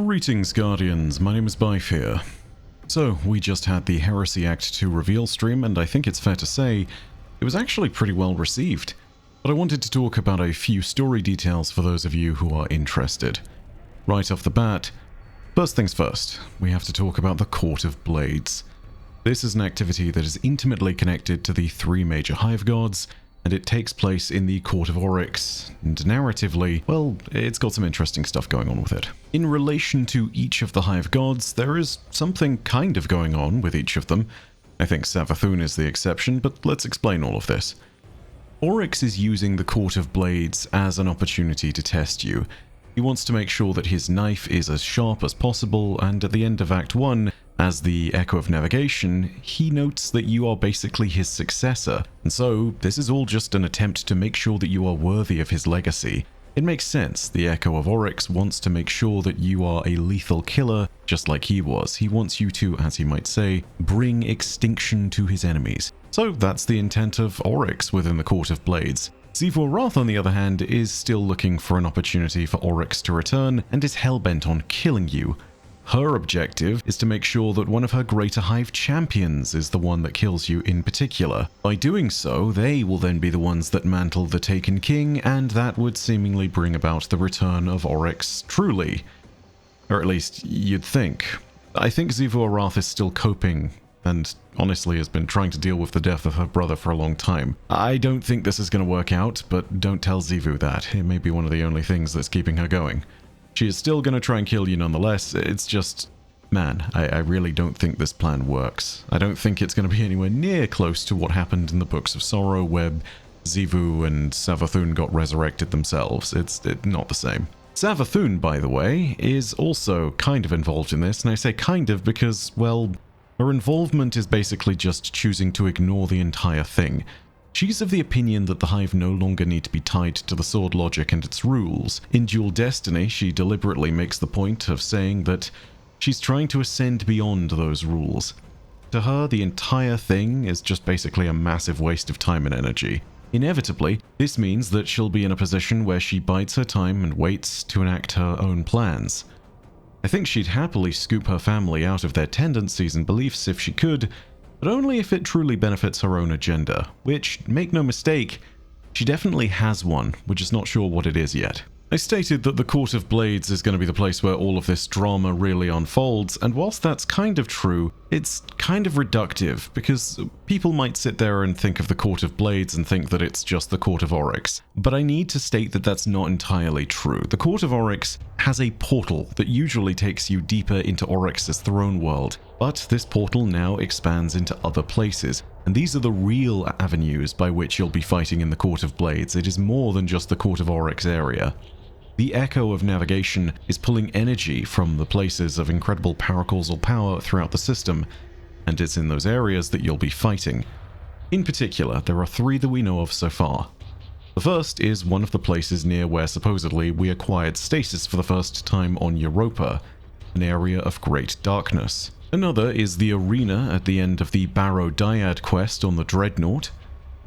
Greetings, Guardians. My name is Bife here. So, we just had the Heresy Act 2 reveal stream, and I think it's fair to say it was actually pretty well received. But I wanted to talk about a few story details for those of you who are interested. Right off the bat, first things first, we have to talk about the Court of Blades. This is an activity that is intimately connected to the three major Hive Gods, and it takes place in the Court of Oryx, and narratively, well, it's got some interesting stuff going on with it. In relation to each of the Hive Gods, there is something kind of going on with each of them. I think Savathun is the exception, but let's explain all of this. Oryx is using the Court of Blades as an opportunity to test you. He wants to make sure that his knife is as sharp as possible, and at the end of Act 1, as the Echo of Navigation, he notes that you are basically his successor, and so this is all just an attempt to make sure that you are worthy of his legacy. It makes sense. The Echo of Oryx wants to make sure that you are a lethal killer, just like he was. He wants you to, as he might say, bring extinction to his enemies. So that's the intent of Oryx within the Court of Blades. Xivu Arath, on the other hand, is still looking for an opportunity for Oryx to return and is hellbent on killing you. Her objective is to make sure that one of her Greater Hive champions is the one that kills you in particular. By doing so, they will then be the ones that mantle the Taken King, and that would seemingly bring about the return of Oryx truly. Or at least, you'd think. I think Xivu Arath is still coping, and honestly has been trying to deal with the death of her brother for a long time. I don't think this is going to work out, but don't tell Xivu that. It may be one of the only things that's keeping her going. She is still going to try and kill you nonetheless. It's just, man, I really don't think this plan works. I don't think it's going to be anywhere near close to what happened in the Books of Sorrow, where Xivu and Savathun got resurrected themselves. It's not the same. Savathun, by the way, is also kind of involved in this, and I say kind of because, well, her involvement is basically just choosing to ignore the entire thing. She's of the opinion that the Hive no longer need to be tied to the sword logic and its rules. In Dual Destiny, she deliberately makes the point of saying that she's trying to ascend beyond those rules. To her, the entire thing is just basically a massive waste of time and energy. Inevitably, this means that she'll be in a position where she bides her time and waits to enact her own plans. I think she'd happily scoop her family out of their tendencies and beliefs if she could, but only if it truly benefits her own agenda, which, make no mistake, she definitely has one, we're just not sure what it is yet. I stated that the Court of Blades is going to be the place where all of this drama really unfolds, and whilst that's kind of true, it's kind of reductive, because people might sit there and think of the Court of Blades and think that it's just the Court of Oryx. But I need to state that that's not entirely true. The Court of Oryx has a portal that usually takes you deeper into Oryx's throne world, but this portal now expands into other places, and these are the real avenues by which you'll be fighting in the Court of Blades. It is more than just the Court of Oryx area. The Echo of Navigation is pulling energy from the places of incredible paracausal power throughout the system, and it's in those areas that you'll be fighting. In particular, there are three that we know of so far. The first is one of the places near where supposedly we acquired stasis for the first time on Europa, an area of great darkness. Another is the arena at the end of the Barrow Dyad quest on the Dreadnought.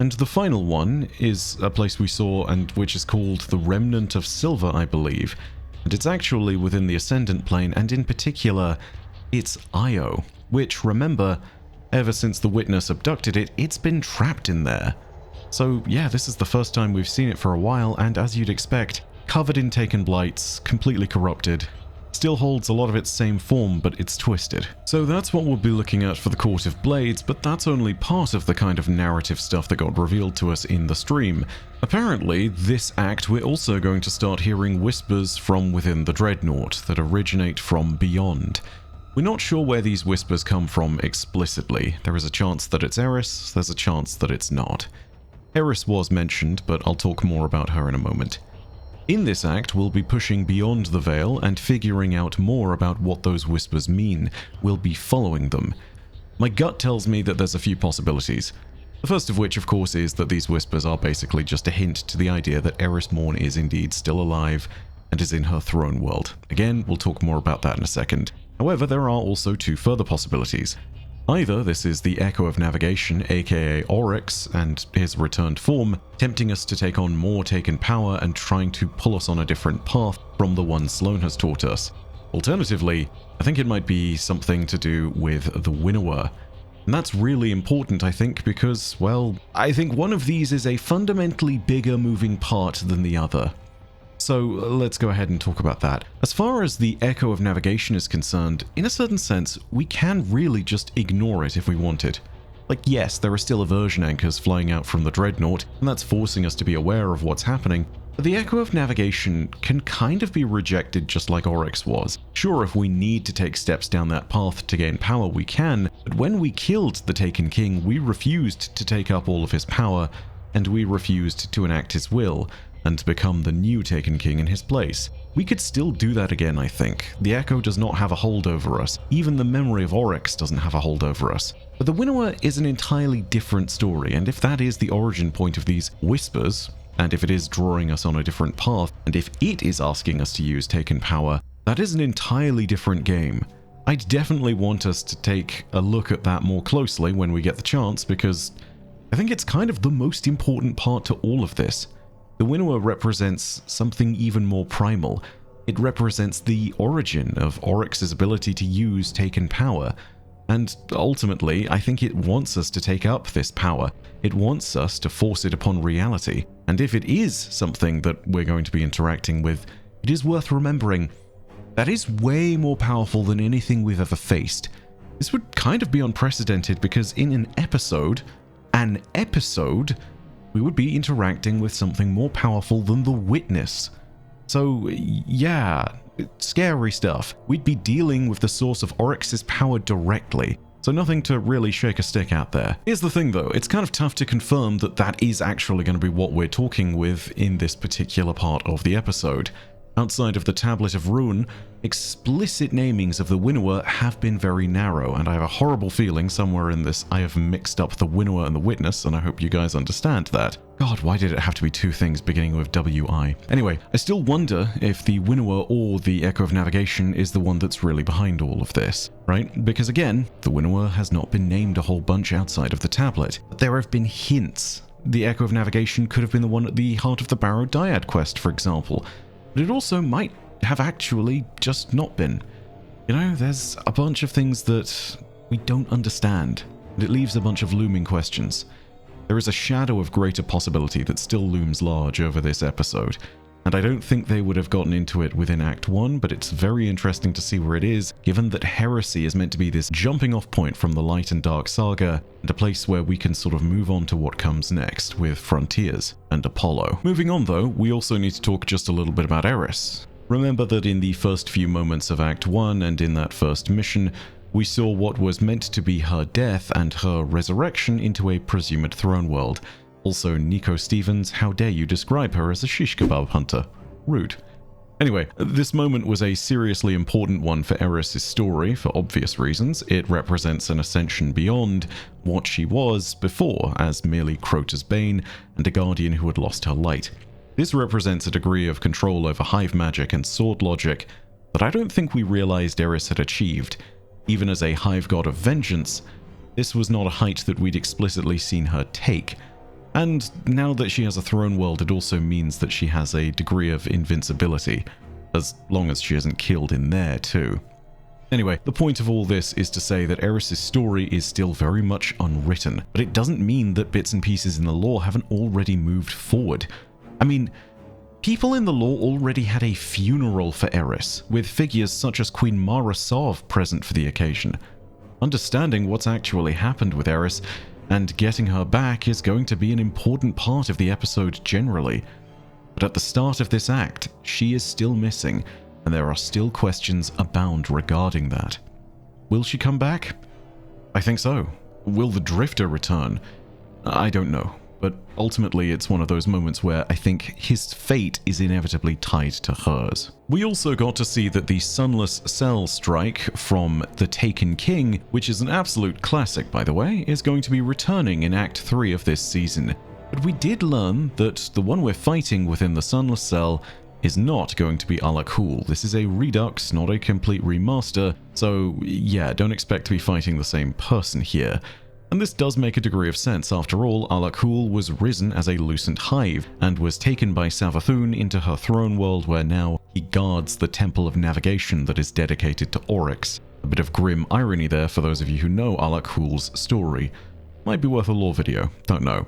And the final one is a place we saw and which is called the Remnant of Silver, I believe. And it's actually within the Ascendant Plane, and in particular, it's Io, which, remember, ever since the Witness abducted it, it's been trapped in there. So yeah, this is the first time we've seen it for a while, and as you'd expect, covered in Taken Blights, completely corrupted. Still holds a lot of its same form, but it's twisted. So that's what we'll be looking at for the Court of Blades, but that's only part of the kind of narrative stuff that got revealed to us in the stream. Apparently, this act we're also going to start hearing whispers from within the Dreadnought that originate from beyond. We're not sure where these whispers come from explicitly. There is a chance that it's Eris, there's a chance that it's not. Eris was mentioned, but I'll talk more about her in a moment. In this act, we'll be pushing beyond the veil and figuring out more about what those whispers mean. We'll be following them. My gut tells me that there's a few possibilities. The first of which, of course, is that these whispers are basically just a hint to the idea that Eris Morn is indeed still alive and is in her throne world. Again, we'll talk more about that in a second. However, there are also two further possibilities. Either this is the Echo of Navigation, aka Oryx, and his returned form, tempting us to take on more Taken power and trying to pull us on a different path from the one Sloane has taught us. Alternatively, I think it might be something to do with the Winnower. And that's really important, I think, because, well, I think one of these is a fundamentally bigger moving part than the other. So let's go ahead and talk about that. As far as the Echo of Navigation is concerned, in a certain sense, we can really just ignore it if we wanted. Like, yes, there are still aversion anchors flying out from the Dreadnought, and that's forcing us to be aware of what's happening, but the Echo of Navigation can kind of be rejected just like Oryx was. Sure, if we need to take steps down that path to gain power, we can, but when we killed the Taken King, we refused to take up all of his power, and we refused to enact his will, and to become the new Taken King in his place. We could still do that again, I think. The Echo does not have a hold over us. Even the memory of Oryx doesn't have a hold over us. But the Winnower is an entirely different story, and if that is the origin point of these whispers, and if it is drawing us on a different path, and if it is asking us to use Taken Power, that is an entirely different game. I'd definitely want us to take a look at that more closely when we get the chance, because I think it's kind of the most important part to all of this. The Winnower represents something even more primal. It represents the origin of Oryx's ability to use Taken Power. And ultimately, I think it wants us to take up this power. It wants us to force it upon reality. And if it is something that we're going to be interacting with, it is worth remembering that is way more powerful than anything we've ever faced. This would kind of be unprecedented because in an episode, we would be interacting with something more powerful than the Witness. So, yeah, scary stuff. We'd be dealing with the source of Oryx's power directly, so nothing to really shake a stick at there. Here's the thing though, it's kind of tough to confirm that that is actually going to be what we're talking with in this particular part of the episode. Outside of the Tablet of Ruin, explicit namings of the Winnower have been very narrow, and I have a horrible feeling somewhere in this I have mixed up the Winnower and the Witness, and I hope you guys understand that. God, why did it have to be two things beginning with W-I? Anyway, I still wonder if the Winnower or the Echo of Navigation is the one that's really behind all of this, right? Because again, the Winnower has not been named a whole bunch outside of the tablet, but there have been hints. The Echo of Navigation could have been the one at the heart of the Barrow Dyad quest, for example. But it also might have actually just not been. You know, there's a bunch of things that we don't understand, and it leaves a bunch of looming questions. There is a shadow of greater possibility that still looms large over this episode, and I don't think they would have gotten into it within Act 1, but it's very interesting to see where it is, given that Heresy is meant to be this jumping off point from the Light and Dark saga, and a place where we can sort of move on to what comes next with Frontiers and Apollo. Moving on though, we also need to talk just a little bit about Eris. Remember that in the first few moments of Act 1 and in that first mission, we saw what was meant to be her death and her resurrection into a presumed throne world. Also, Nico Stevens, how dare you describe her as a shish kebab hunter? Rude. Anyway, this moment was a seriously important one for Eris' story for obvious reasons. It represents an ascension beyond what she was before as merely Crota's Bane and a guardian who had lost her light. This represents a degree of control over hive magic and sword logic that I don't think we realized Eris had achieved. Even as a hive god of vengeance, this was not a height that we'd explicitly seen her take. And now that she has a throne world, it also means that she has a degree of invincibility, as long as she isn't killed in there too. Anyway, the point of all this is to say that Eris' story is still very much unwritten, but it doesn't mean that bits and pieces in the lore haven't already moved forward. I mean, people in the lore already had a funeral for Eris, with figures such as Queen Mara Sov present for the occasion. Understanding what's actually happened with Eris and getting her back is going to be an important part of the episode generally. But at the start of this act, she is still missing, and there are still questions abound regarding that. Will she come back? I think so. Will the Drifter return? I don't know, but ultimately it's one of those moments where I think his fate is inevitably tied to hers. We also got to see that the Sunless Cell strike from the Taken King, which is an absolute classic by the way, is going to be returning in Act 3 of this season. But we did learn that the one we're fighting within the Sunless Cell is not going to be Ala Kul. This is a redux, not a complete remaster, so yeah, don't expect to be fighting the same person here. And this does make a degree of sense. After all, Ala Kul was risen as a lucent hive, and was taken by Savathun into her throne world where now He guards the Temple of Navigation that is dedicated to Oryx. A bit of grim irony there for those of you who know Alak-Hul's story. Might be worth a lore video, don't know.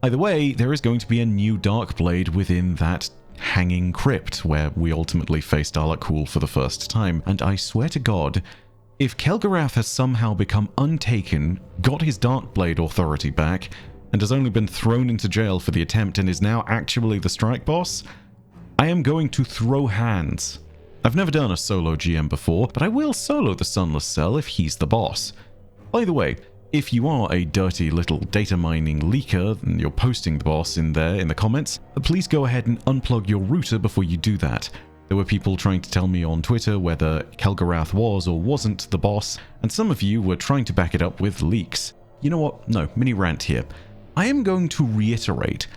Either way, there is going to be a new Darkblade within that hanging crypt where we ultimately faced Alak-Hul for the first time, and I swear to God, if Kel'Garath has somehow become untaken, got his Darkblade authority back, and has only been thrown into jail for the attempt and is now actually the strike boss, I am going to throw hands. I've never done a solo GM before, but I will solo the Sunless Cell if he's the boss. By the way, if you are a dirty little data mining leaker and you're posting the boss in there in the comments, please go ahead and unplug your router before you do that. There were people trying to tell me on Twitter whether Kel'Garath was or wasn't the boss, and some of you were trying to back it up with leaks. You know what? No, mini rant here. I am going to reiterate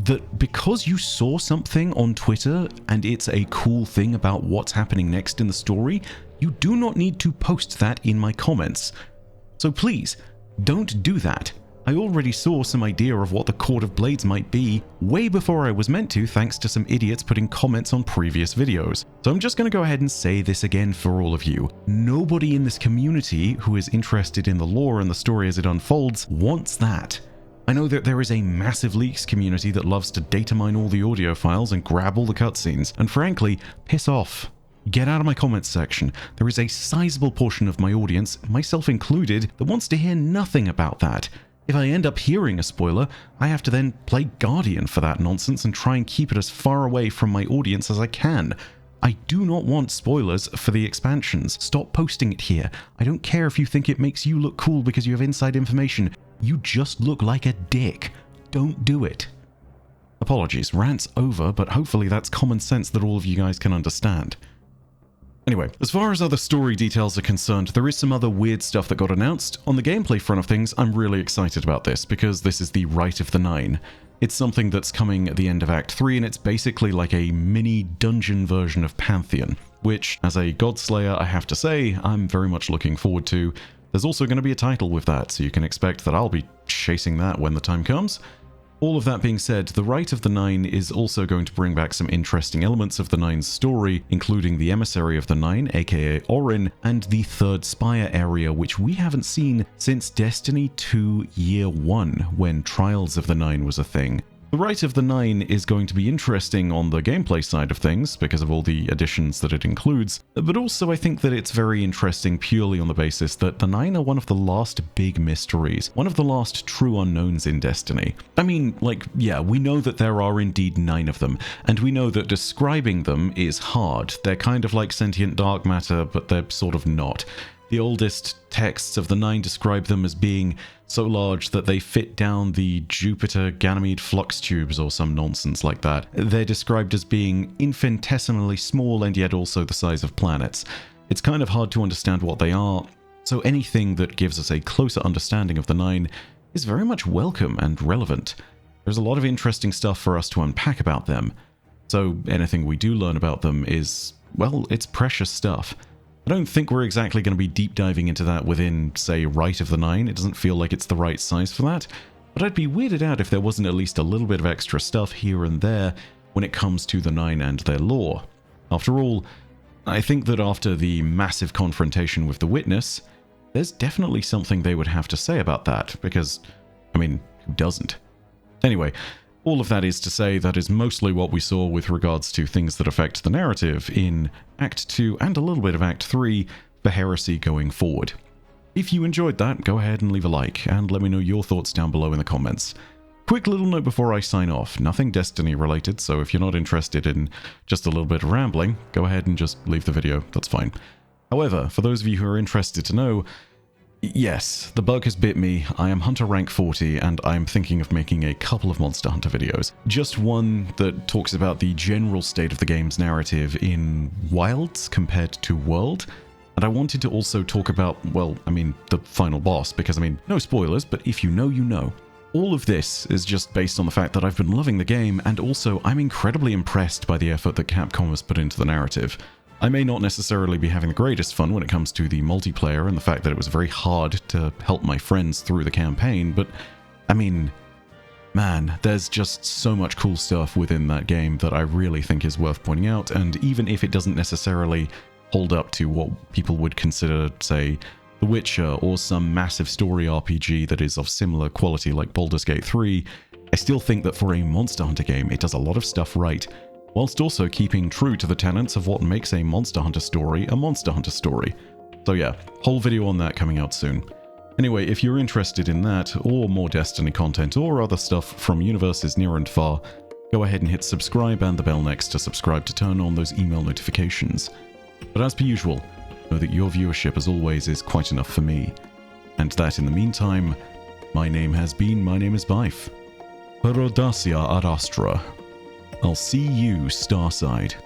that because you saw something on Twitter and it's a cool thing about what's happening next in the story, you do not need to post that in my comments. So please, don't do that. I already saw some idea of what the Court of Blades might be way before I was meant to, thanks to some idiots putting comments on previous videos. So I'm just going to go ahead and say this again for all of you. Nobody in this community who is interested in the lore and the story as it unfolds wants that. I know that there is a massive leaks community that loves to data mine all the audio files and grab all the cutscenes, and frankly, piss off. Get out of my comments section. There is a sizable portion of my audience, myself included, that wants to hear nothing about that. If I end up hearing a spoiler, I have to then play Guardian for that nonsense and try and keep it as far away from my audience as I can. I do not want spoilers for the expansions. Stop posting it here. I don't care if you think it makes you look cool because you have inside information. You just look like a dick. Don't do it. Apologies, rant's over, but hopefully that's common sense that all of you guys can understand. Anyway, as far as other story details are concerned, there is some other weird stuff that got announced. On the gameplay front of things, I'm really excited about this, because this is the Rite of the Nine. It's something that's coming at the end of Act 3, and it's basically like a mini dungeon version of Pantheon, which, as a Godslayer, I have to say, I'm very much looking forward to. There's also going to be a title with that, so you can expect that I'll be chasing that when the time comes. All of that being said, the Rite of the Nine is also going to bring back some interesting elements of the Nine's story, including the Emissary of the Nine, aka Orin, and the Third Spire area, which we haven't seen since Destiny 2 Year 1, when Trials of the Nine was a thing. The Rite of the Nine is going to be interesting on the gameplay side of things, because of all the additions that it includes, but also I think that it's very interesting purely on the basis that the Nine are one of the last big mysteries, one of the last true unknowns in Destiny. I mean, like, yeah, we know that there are indeed 9 of them, and we know that describing them is hard. They're kind of like sentient dark matter, but they're sort of not. The oldest texts of the Nine describe them as being so large that they fit down the Jupiter Ganymede flux tubes or some nonsense like that. They're described as being infinitesimally small and yet also the size of planets. It's kind of hard to understand what they are, so anything that gives us a closer understanding of the Nine is very much welcome and relevant. There's a lot of interesting stuff for us to unpack about them, so anything we do learn about them is, well, it's precious stuff. I don't think we're exactly going to be deep diving into that within, say, Rite of the Nine. It doesn't feel like it's the right size for that, but I'd be weirded out if there wasn't at least a little bit of extra stuff here and there when it comes to the Nine and their lore. After all, I think that after the massive confrontation with the Witness, there's definitely something they would have to say about that, because, I mean, who doesn't? Anyway, all of that is to say that is mostly what we saw with regards to things that affect the narrative in Act 2 and a little bit of Act 3 for Heresy going forward. If you enjoyed that, go ahead and leave a like, and let me know your thoughts down below in the comments. Quick little note before I sign off, nothing Destiny related, so if you're not interested in just a little bit of rambling, go ahead and just leave the video, that's fine. However, for those of you who are interested to know, yes, the bug has bit me. I am Hunter rank 40 and I'm thinking of making a couple of Monster Hunter videos. Just one that talks about the general state of the game's narrative in Wilds compared to World. And I wanted to also talk about, well, I mean, the final boss, because I mean, no spoilers, but if you know, you know. All of this is just based on the fact that I've been loving the game, and also I'm incredibly impressed by the effort that Capcom has put into the narrative. I may not necessarily be having the greatest fun when it comes to the multiplayer and the fact that it was very hard to help my friends through the campaign, but I mean, man, there's just so much cool stuff within that game that I really think is worth pointing out, and even if it doesn't necessarily hold up to what people would consider, say, The Witcher or some massive story RPG that is of similar quality like Baldur's Gate 3, I still think that for a Monster Hunter game, it does a lot of stuff right, whilst also keeping true to the tenets of what makes a Monster Hunter story a Monster Hunter story. So yeah, whole video on that coming out soon. Anyway, if you're interested in that, or more Destiny content, or other stuff from universes near and far, go ahead and hit subscribe and the bell next to subscribe to turn on those email notifications. But as per usual, know that your viewership as always is quite enough for me. And that in the meantime, my name is Bife. Per audacia ad astra. I'll see you, Starside.